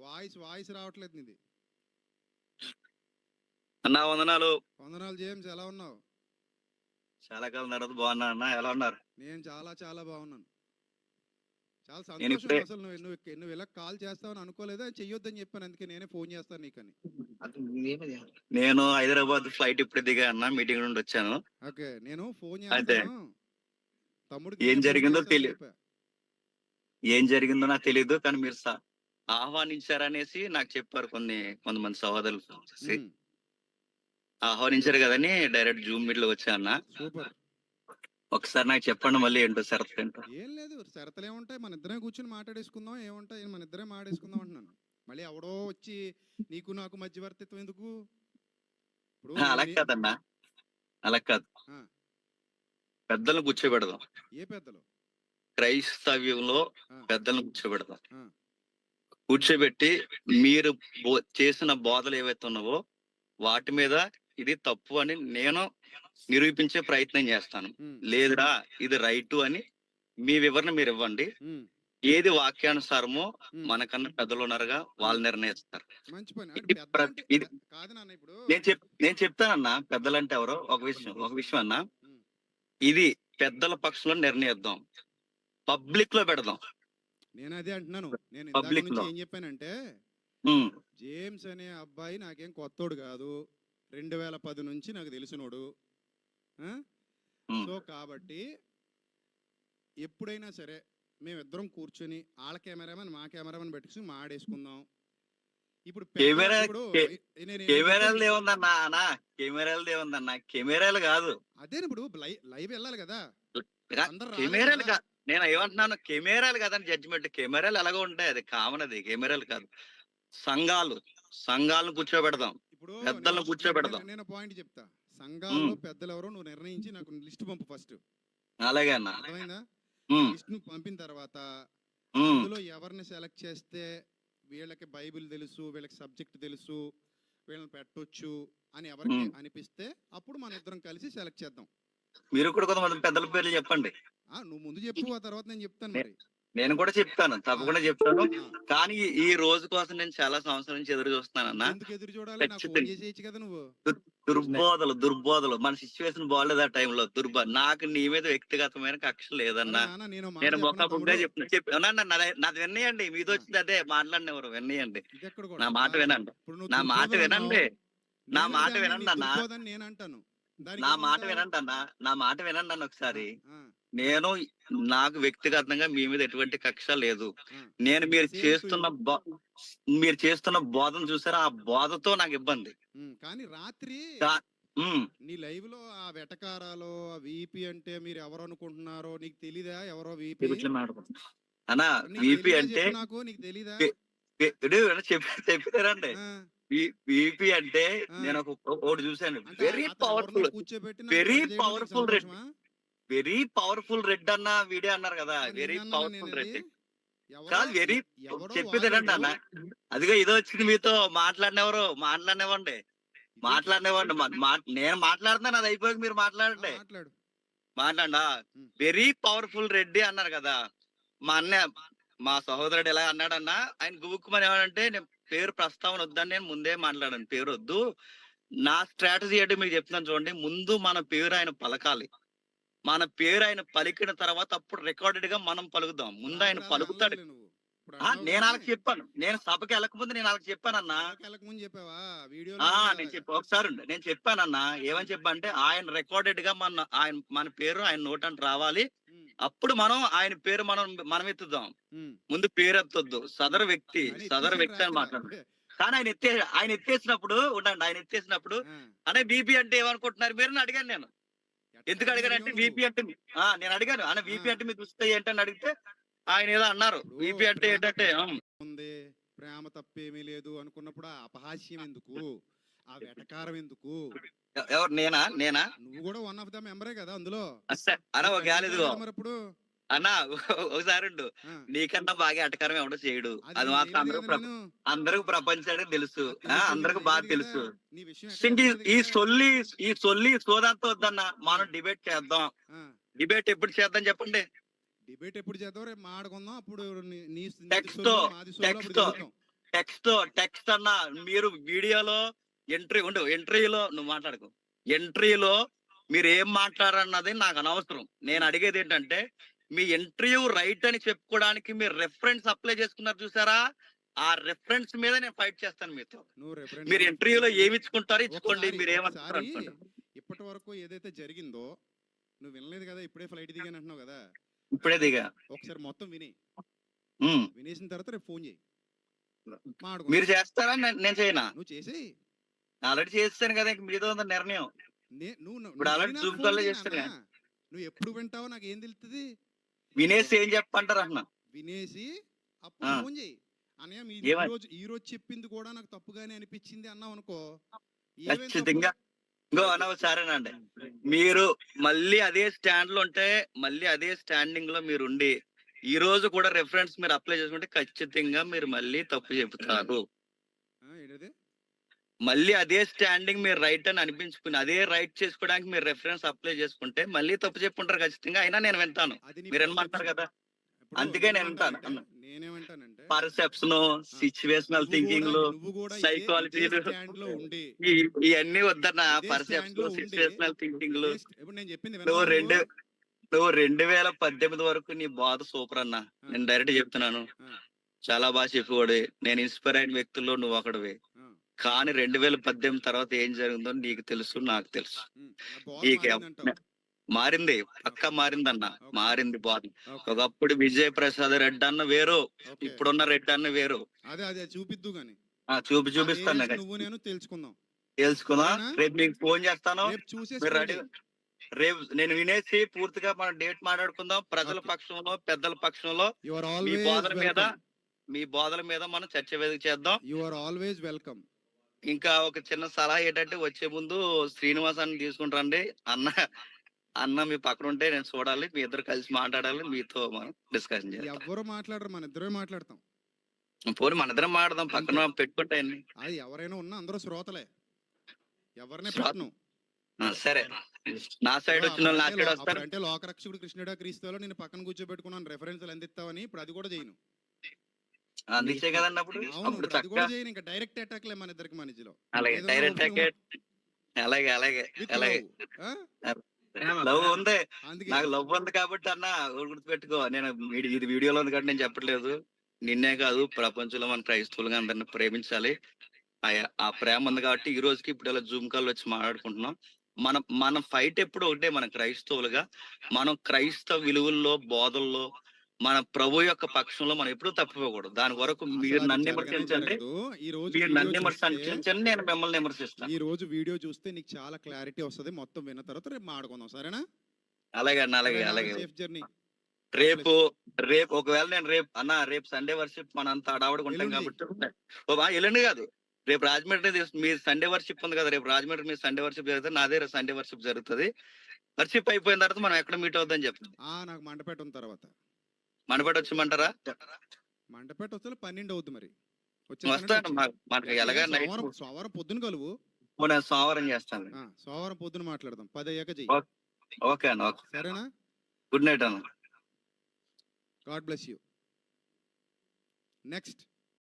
Voice రావట్లేదు నీది. అన్నా వందనాలు. వందనాలు జేమ్స్, ఎలా ఉన్నావు? చాలా కాలం తర్వాత బాగున్నా అన్న, ఎలా ఉన్నారు? నేను చాలా చాలా బాగున్నాను. చాలా నేను సంతోషం. ఇప్పుడే అసలు నువ్వు ఇలా కాల్ చేస్తావని అనుకోలేదా, చెయ్యొద్దని చెప్పాను, అందుకే నేనే ఫోన్ చేస్తాను నీకని. నేను హైదరాబాద్ ఫ్లైట్ ఇప్పుడే దిగా అన్న, మీటింగ్ నుండి వచ్చాను. ఓకే, నేను ఫోన్ అయితే చేస్తాను, తమ్ముడికి ఏం నేనే ఫోన్ జరిగిందో చేస్తానని తెలియదు, చెప్పా. ఏం జరిగిందో నాకు తెలియదు, కానీ మీరు ఆహ్వానించారనేసి నాకు చెప్పారు కొంతమంది సహోదరులు వచ్చేసి. ఉమ్, ఆహ్వానించారు కదని డైరెక్ట్ జూమ్ మీట్ లో వచ్చా అన్న. సూపర్. ఒకసారి నాకు చెప్పండి మళ్ళీ ఏంటో షరతులు ఏంటో. ఏం లేదు, షరతులు ఏముంటాయి, మన ఇద్దరే కూర్చుని మాట్లాడేసుకుందాం. ఏముంటాయి, మన ఇద్దరే మాట్లాడేసుకుందాం అంటున్నాను. మళ్ళీ ఎవడో వచ్చి నీకు నాకు మధ్యవర్తిత్వం ఎందుకు? ఇప్పుడు అలా కాదన్నా, అలా కాదు, ఆ, పెద్దలను కూర్చోబెడదాం. ఏ పెద్దలు? క్రైస్తవ్యంలో ఆ, పెద్దలను కూర్చోబెడదాం. ఆ, కూర్చోబెట్టి మీరు చేసిన బోధలు ఏవైతే ఉన్నావో వాటి మీద ఇది తప్పు అని నేను నిరూపించే ప్రయత్నం చేస్తాను. ఉమ్, లేదురా ఇది రైటు అని మీ వివరణ మీరు ఇవ్వండి. ఉమ్, ఏది వాక్యానుసారమో ఉమ్. మనకన్నా పెద్దలు ఉన్నారుగా, వాళ్ళు నిర్ణయిస్తారు. మంచి పని. అంటే ఇది పెద్దలు అంటే ఇది కాదు నాన్న. ఇప్పుడు నేను చెప్తానన్నా, పెద్దలంటే ఎవరో ఒక విషయం అన్నా, ఉమ్, ఇది పెద్దల పక్షంలో నిర్ణయిద్దాం, పబ్లిక్ లో పెడదాం. నేను అదే అంటున్నాను. నేను ఇందాక పబ్లిక్ నుంచి లో ఏం చెప్పానంటే, జేమ్స్ అనే అబ్బాయి నాకేం కొత్తోడు కాదు, 2010 నుంచి నాకు తెలిసినోడు. సో కాబట్టి ఎప్పుడైనా సరే మేమిద్దరం కూర్చొని వాళ్ళ కెమెరామెన్ మా కెమెరామెన్ పెట్టుకుని మాడేసుకుందాం. ఇప్పుడు కెమెరాలు ఏముందన్నా, కెమెరాలు కాదు. అదే ఇప్పుడు లైవ్ వెళ్ళాలి కదా. కెమెరాలు కాదు, నేను ఏమంటున్నాను, కెమెరాలు కాదని జడ్జిమెంట్. కెమెరాలు ఎలాగో ఉంటాయి, అది కామన్, అది కెమెరాలు కాదు. సంఘాలను కూర్చోబెడదాం, ఇప్పుడు పెద్దలను కూర్చోబెడదాం. నేను పాయింట్ చెప్తా. సంఘాల్లో పెద్దలు ఎవరో నువ్వు నిర్ణయించి నాకు లిస్ట్ పంపు ఫస్ట్. అలాగే అన్న, అర్థమైందా? లిస్ట్ ను పంపిన తర్వాత అందులో ఎవరిని సెలెక్ట్ చేస్తే వీళ్ళకి బైబిల్ తెలుసు, వీళ్ళకి సబ్జెక్ట్ తెలుసు, వీళ్ళని పెట్టొచ్చు అని ఎవరికి అనిపిస్తే అప్పుడు మన ఇద్దరం కలిసి సెలెక్ట్ చేద్దాం. మీరు కూడా కొంతమంది పెద్దల పేర్లు చెప్పండి. నువ్వు ముందు చెప్పు, ఆ తర్వాత నేను చెప్తాను. మరి నేను కూడా చెప్తాను, తప్పకుండా చెప్తాను. కానీ ఈ రోజు కోసం నేను చాలా సంవత్సరాల నుంచి ఎదురు చూస్తున్నాను అన్న. ఎందుకు ఎదురు చూడాలి? నాకు ఫోన్ చేసేయచ్చు కదా నువ్వు. దుర్బోధలు మన సిచ్యువేషన్ బాగాలేదు ఆ టైంలో. నాకు నీ మీద వ్యక్తిగతమైన కక్ష లేదన్నా. నేను మొక్కగా చెప్తున్నా, నాది విన్నయండి. మీది వచ్చింది అదే మాట్లాడినెవరు, విన్నయండి. నా మాట వినండి, నా మాట వినండి, నా మాట వినండి అన్న, నేను అంటాను. నా మాట వినండి అన్న, నా మాట వినండి అన్న ఒకసారి. నేను నాకు వ్యక్తిగతంగా మీ మీద ఎటువంటి కక్ష లేదు. నేను మీరు చేస్తున్న బోధన చూసారా, ఆ బోధతో నాకు ఇబ్బంది. కానీ రాత్రి నీ లైవ్ లో ఆ వెటకారాలో వీపీ అంటే మీరు ఎవరు అనుకుంటున్నారో నీకు తెలీదా? ఎవరో వీపీ అన్నా, వీపీ అంటే నాకు నీకు తెలీదా? చెప్పారండి. వీపీ అంటే నేను ఒకటి చూశాను, very powerful red, very powerful red అన్న వీడియో అన్నారు కదా. వెరీ పవర్ఫుల్ రెడ్ కాదు, వెరీ చెప్పేదేనండి అన్న. అదిగో ఇదో వచ్చింది, మీతో మాట్లాడినవ్వండి. నేను మాట్లాడుతున్నాను, అది అయిపోయాక మీరు మాట్లాడండి. మాట్లాడా. వెరీ పవర్ఫుల్ రెడ్డి అన్నారు కదా. మా సహోదరుడు ఎలా అన్నాడన్నా, ఆయన గుబుక్కుమని ఏమంటే, నేను పేరు ప్రస్తావన వద్దని నేను ముందే మాట్లాడాను, పేరు వద్దు. నా స్ట్రాటజీ అంటే మీకు చెప్తున్నాను చూడండి. ముందు మన పేరు ఆయన పలకాలి, మన పేరు ఆయన పలికిన తర్వాత అప్పుడు రికార్డెడ్ గా మనం పలుకుదాం. ముందు ఆయన పలుకుతాడు. నేను వాళ్ళకి చెప్పాను, నేను సభకి వెళ్ళకముందు నేను వాళ్ళకి చెప్పానన్నా. ఒకసారి నేను చెప్పానన్నా, ఏమని చెప్పానంటే, ఆయన రికార్డెడ్ గా మన పేరు ఆయన నోటంటే రావాలి. అప్పుడు మనం ఆయన పేరు మనం ఎత్తుదాం. ముందు పేరు ఎత్తొద్దు, సదరు వ్యక్తి అని మాట్లాడు. కానీ ఆయన ఎత్తేసినప్పుడు ఉండండి, ఆయన ఎత్తేసినప్పుడు అనే బీపీ అంటే ఏమనుకుంటున్నారు మీరు అడిగాను. నేను ఎందుకు అడిగానంటే, వీపీ అంటే నేను అడిగాను అన్న, వీపీ అంటే మీకు వస్తాయి ఏంటని అడిగితే ఆయన ఏదో అన్నారు. వీపీ అంటే ఏంటంటే ఉంది, ప్రేమ తప్పేమీ లేదు అనుకున్నప్పుడు ఆ అపహాస్యం ఎందుకు, ఆ వెటకారం ఎందుకు? ఎవరు? నేనా? నువ్వు కూడా వన్ ఆఫ్ ద మెంబరే కదా అందులో. అన్న ఒక ఇప్పుడు అన్నా ఒకసారి నీకన్నా బాగా ఎటకారం ఎవడో చేయడు, అది మాత్రం అందరికి ప్రపంచానికి తెలుసు, అందరికి బాగా తెలుసు. ఈ సొల్లి సోదంతా వద్దన్న, మనం డిబేట్ చేద్దాం. డిబేట్ ఎప్పుడు చేద్దాం చెప్పండి? డిబేట్ ఎప్పుడు చేద్దాం? రేపు మాట్లాడుకుందాం. అప్పుడు టెక్స్ట్ టెక్స్ట్ అన్న మీరు వీడియోలో ఎంట్రీలో నువ్వు మాట్లాడుకో. ఎంట్రీలో మీరు ఏం మాట్లాడన్నది నాకు అనవసరం. నేను అడిగేది ఏంటంటే మీ ఇంటర్వ్యూ రైట్ అని చెప్పుకోవడానికి మీరు రెఫరెన్స్ అప్లై చేసుకున్నారు చూసారా, ఆ రెఫరెన్స్ మీద నేను ఫైట్ చేస్తాను మీతో. నువ్వు మీరు reference ఇంటర్వ్యూలో ఏమి ఇచ్చుకుంటారో ఇచ్చుకోండి, ఒకసారి- మీరు ఏమంటారు ఒకసారి అనుకోండి. ఇప్పటి వరకు ఏదైతే జరిగిందో నువ్వు వినలేదు కదా, ఇప్పుడే ఫ్లైట్ దిగాను అంటున్నావు కదా, ఇప్పుడే దిగా. ఒకసారి మొత్తం విని ఉమ్. వినేసిన తర్వాత రేపు ఫోన్ చేయి, మీరు మాట్లాడుకో. చేస్తారా నేను చేయనా? నువ్వు చేసేయి. ఆల్రెడీ చేస్తాను కదా, ఇంక మీతో ఉంది నిర్ణయం. నువ్వు ఇప్పుడు అలాంటి విని నాకు Zoom ఫోన్ call లో చేయి చేస్తాను నాన్న. నువ్వు ఎప్పుడు వింటావో నాకు ఏం తెలుస్తుంది. వినేసి ఏం చెప్పంటారు అన్న? వినేసి అప్పుడు ఆ. ఫోన్ చేయి. అన్నయ్య మీ ఏమని? ఈ రోజు చెప్పింది కూడా నాకు తప్పుగానే అనిపించింది అన్నావు అనుకో, ఖచ్చితంగా ఇంకో అన్న సరేనండి. మీరు మళ్ళీ అదే స్టాండ్ లో ఉంటే, మళ్ళీ అదే స్టాండింగ్ లో మీరు ఉండి ఈ రోజు కూడా రెఫరెన్స్ మీరు అప్లై చేసుకుంటే ఖచ్చితంగా మీరు మళ్ళీ తప్పు చెబుతారు. ఏంటది? మళ్ళీ అదే స్టాండింగ్ మీరు రైట్ అని అనిపించుకుని అదే రైట్ చేసుకోవడానికి మీరు రెఫరెన్స్ అప్లై చేసుకుంటే మళ్ళీ తప్పు చెప్పుకుంటారు ఖచ్చితంగా. అయినా నేను వింటాను. అది నీ మీరు ఏమంటారు కదా, ఇప్పుడు అందుకే నేను వింటాను. నేనేమంటానంటే పర్సెప్షన్, సిచ్యువేషనల్ థింకింగ్ లు, నువ్వు కూడా psychology లు, స్టాండ్ లో ఉండి ఇవన్నీ వద్దన్న. ఇదే పర్సెప్షన్, stand లో ఉండి, సిచ్యువేషనల్ థింకింగ్ లు. ఇప్పుడు నేను చెప్పింది నువ్వు వినవా నువ్వు? 2018 వరకు నీ బాధ సూపర్ అన్న. నేను డైరెక్ట్ చెప్తున్నాను, ఆ, చాలా బాగా చెప్పేవాడు. నేను ఇన్స్పైర్ అయిన వ్యక్తుల్లో నువ్వు ఒకడివి. ఆ, కానీ 2018 తర్వాత ఏం జరిగిందో నీకు తెలుసు, నాకు తెలుసు. నా బాధ ఈ మారిందంటావు. మారింది, పక్క మారిందన్న. Okay. మారింది బాధ. Okay. ఒకప్పుడు విజయ్ ప్రసాద్ రెడ్డి అన్న వేరు, Okay. ఇప్పుడున్న రెడ్డి అన్న వేరు. అదే చూపిద్దు గాని చూపిస్తాను ఆ నువ్వు నేను తెలుసుకుందాం. తెలుసుకుందా. సరేనా? రేపు మీకు ఫోన్ చేస్తాను. రేపు చూసేసి మీరు ఫోన్ రెడీ. చేయి. రేపు నేను వినేసి పూర్తిగా మన డేట్ మాట్లాడుకుందాం. ప్రజల Okay. పక్షంలో, పెద్దల పక్షంలో You are మీ always బోధల మీద welcome. మీ బోధల మీద మనం చర్చ వేదిక చేద్దాం. You are always welcome. ఇంకా ఒక చిన్న సలహా ఏంటంటే వచ్చే ముందు శ్రీనివాసాన్ని తీసుకుంటారండి. అన్న మీ పక్కన ఉంటే నేను చూడాలి, మీ ఇద్దరు కలిసి మాట్లాడాలి, మీతో మనం డిస్కషన్ చేయాలి. ఎవ్వరు మాట్లాడరు, మన ఇద్దరే మాట్లాడతాం. పోనీ మన ఇద్దరం మాట్లాడదాం, పక్కన పెట్టుకుంటే అన్ని. అది ఎవరైనా ఉన్నా అందరూ శ్రోతలే, ఎవరినే శ్రోత- పెట్టను. సరే, నా సైడ్ వచ్చిన వాళ్ళు నా సైడ్ వస్తారు. అంటే లోకరక్షకుడు కృష్ణుడా క్రీస్తులో నేను పక్కన కూర్చోబెట్టుకున్నాను రెఫరెన్స్లు అందిస్తావని, ఇప్పుడు అది కూడా చేయను. అందించే కదండి అప్పుడు. అవును, అప్పుడు ఇప్పుడు అది కూడా చక్కగా చేయను. ఇంకా డైరెక్ట్ అటాక్ లే మన ఇద్దరికి మధ్యలో. అలాగే ఏదైనా డైరెక్ట్ open అలాగే అలాగే with అలాగే love. ఆ? లవ్ ఉంది. అందుకే నాకు లవ్ ఉంది కాబట్టి అన్న గుర్తుపెట్టుకో. నేను ఇది వీడియోలో ఉంది కాబట్టి నేను చెప్పట్లేదు. నిన్నే కాదు, ప్రపంచంలో మన క్రైస్తవులుగా అందరిని ప్రేమించాలి. ఆ ప్రేమ ఉంది కాబట్టి ఈ రోజుకి ఇప్పుడు ఇలా జూమ్ కాల్ వచ్చి మాట్లాడుకుంటున్నాం. మన ఫైట్ ఎప్పుడు ఒకటే. మన క్రైస్తవులుగా మనం క్రైస్తవ విలువల్లో, బోధల్లో, మన ప్రభు యొక్క పక్షంలో మనం ఎప్పుడూ తప్పిపోకూడదు. దాని వరకు మీరు అసలు అది నన్ను జరగనే విమర్శించండి, జరగదు. ఈ రోజు మీరు వీడియో నన్ను చూస్తే- విమర్శించండి, నేను మిమ్మల్ని విమర్శిస్తాను. ఈ రోజు వీడియో చూస్తే నీకు చాలా క్లారిటీ వస్తది. మొత్తం విన్న తర్వాత రేపు మాట్లాడుకుందాం, సరేనా? అలాగే అన్న, అలాగే అలాగే. Safe journey. రేపు ఒకవేళ నేను రేపు సండే వర్షిప్ మనంతా అడావడుకుంటాం కాబట్టి ఎల్లుండి కాదు, రేపు రాజమండ్రి మీ సండే వర్షిప్ ఉంది కదా, రేపు రాజమండ్రి మీ సండే వర్షిప్ జరుగుతుంది, నాదే సండే వర్షిప్ జరుగుతుంది. వర్షిప్ అయిపోయిన తర్వాత మనం ఎక్కడ మీట్ అవుద్దని చెప్పండి. నాకు మండపేట ఉన్న తర్వాత మనపేట వచ్చమంటారా? మండపేట వస్తే 12 అవుతుంది. మరి వస్తాను. మనకి ఎలాగా నైట్ సోమవారం పొద్దున కలువు. నేను సోమవారం చేస్తాను. సోమవారం పొద్దున మాట్లాడదాం. 10 అయ్యాక చెయ్యి. ఓకే అన్న, ఓకే. సరేనా? గుడ్ నైట్ అన్న. God bless you. నెక్స్ట్